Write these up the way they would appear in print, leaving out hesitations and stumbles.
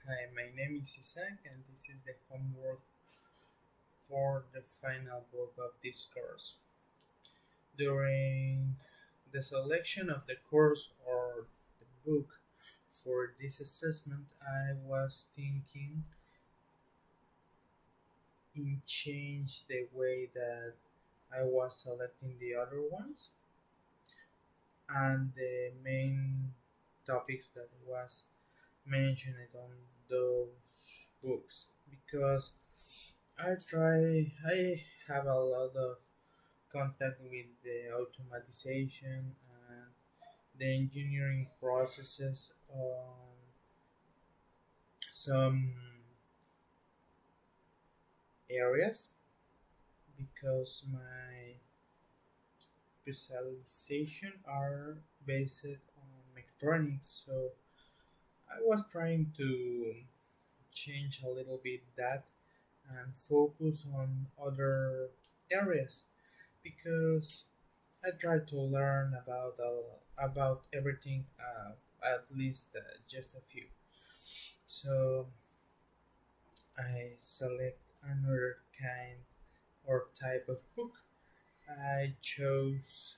Hi, my name is Isaac, and this is the homework for the final book of this course. During the selection of the course or the book for this assessment, I was thinking in change the way that I was selecting the other ones and the main topics that was mentioned on those books because I have a lot of contact with the automatization and the engineering processes on some areas because my specialization are based on mechatronics. So I was trying to change a little bit that and focus on other areas because I try to learn about everything, at least just a few. So I select another kind or type of book. I chose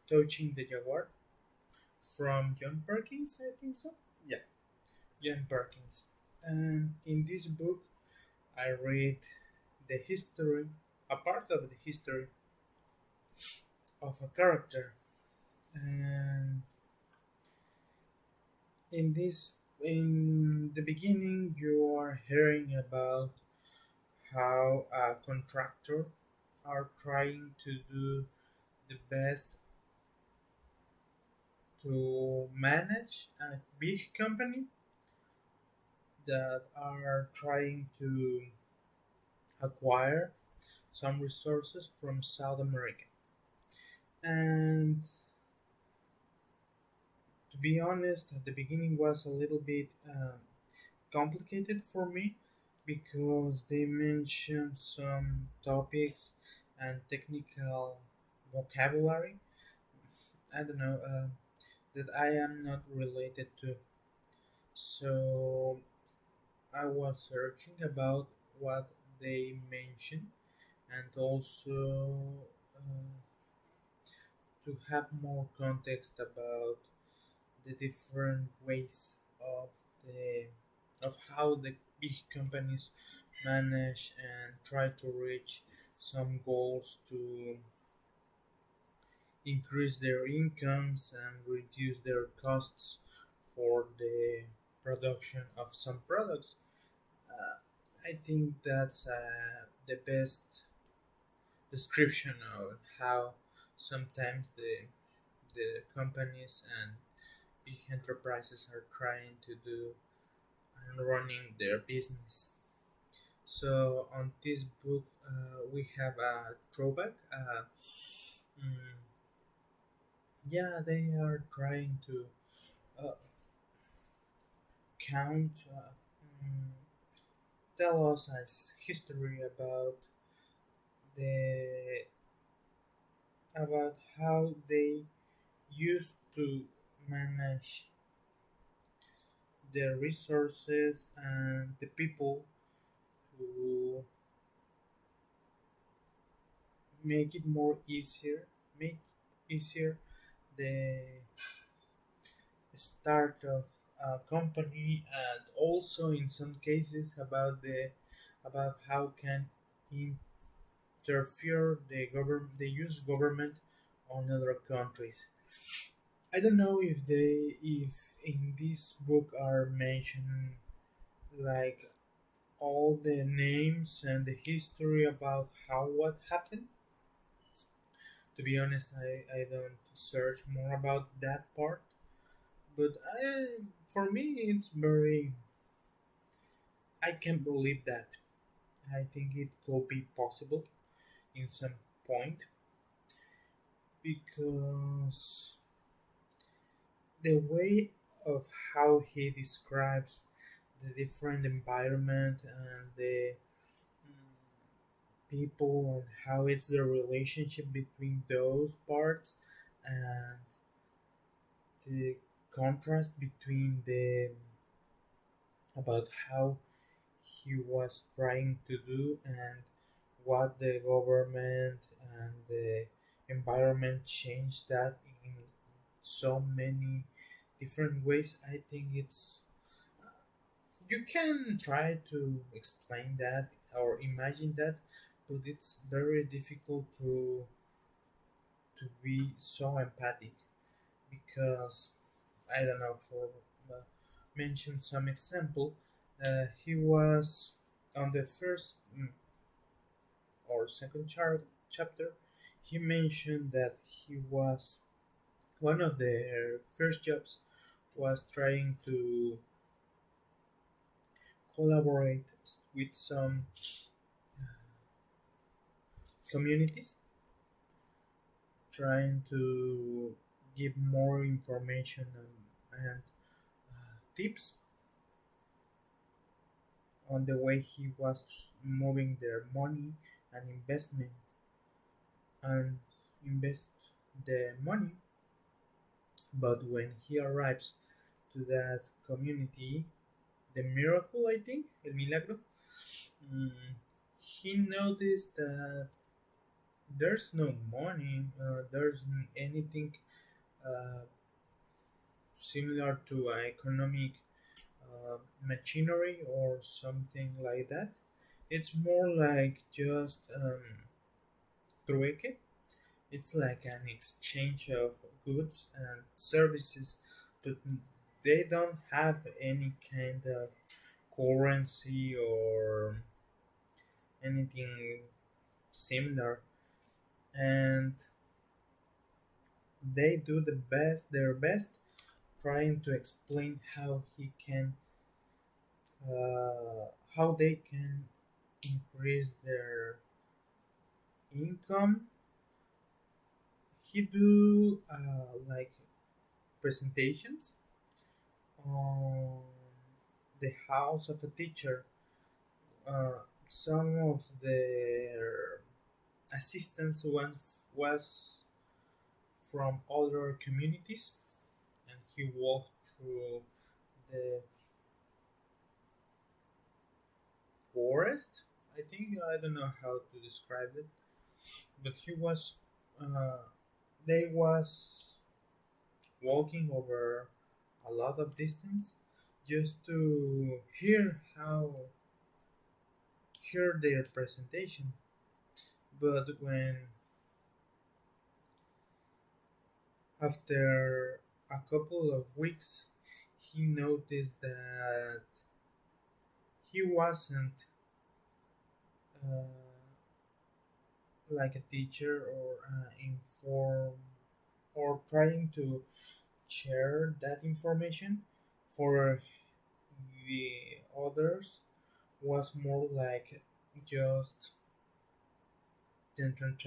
Touching the Jaguar from John Perkins, I think so. Yeah, John Perkins. And in this book, I read the history, a part of the history of a character. And in the beginning, you are hearing about how a contractor are trying to do the best to manage a big company that are trying to acquire some resources from South America. And to be honest, at the beginning was a little bit complicated for me because they mention some topics and technical vocabulary. I don't know that I am not related to. So I was searching about what they mention and also uh, to have more context about the different ways of the of how the big companies manage and try to reach some goals to increase their incomes and reduce their costs for the production of some products. Uh, I think that's the best description of how sometimes the companies and big enterprises are trying to do and running their business. So on this book, we have a throwback. Mm, yeah, they are trying to uh, count, mm, tell us as history the about how they used to manage the resources and the people to make it more easier, make easier the start of a company, and also in some cases about how can interfere the use government on other countries. I don't know if in this book are mentioned like all the names and the history about how what happened. To be honest, I don't search more about that part, but for me it's very, I can't believe that. I think it could be possible in some point because the way of how he describes the different environment and the people and how it's the relationship between those parts and the contrast between about how he was trying to do and what the government and the environment changed that in so many different ways. I think it's you can try to explain that or imagine that, but it's very difficult to be so empathic because I don't know for mention some example. He was on the first or second chapter. He mentioned that he was one of their first jobs was trying to collaborate with some communities, trying to give more information and tips on the way he was moving their money and investment and invest the money. But when he arrives to that community, the miracle, I think, el milagro, mm, he noticed that there's no money, there's anything uh, similar to economic machinery or something like that. It's more like just trueque. It's like an exchange of goods and services, but they don't have any kind of currency or anything similar. And they do their best, trying to explain how they can increase their income. He do like presentations on the house of a teacher. Some of their assistants was from other communities, and he walked through the forest. I think I don't know how to describe it, but he was uh, they was walking over a lot of distance just to hear their presentation. But when after a couple of weeks he noticed that he wasn't uh, like a teacher or inform or trying to share that information for the others was more like just the entertainment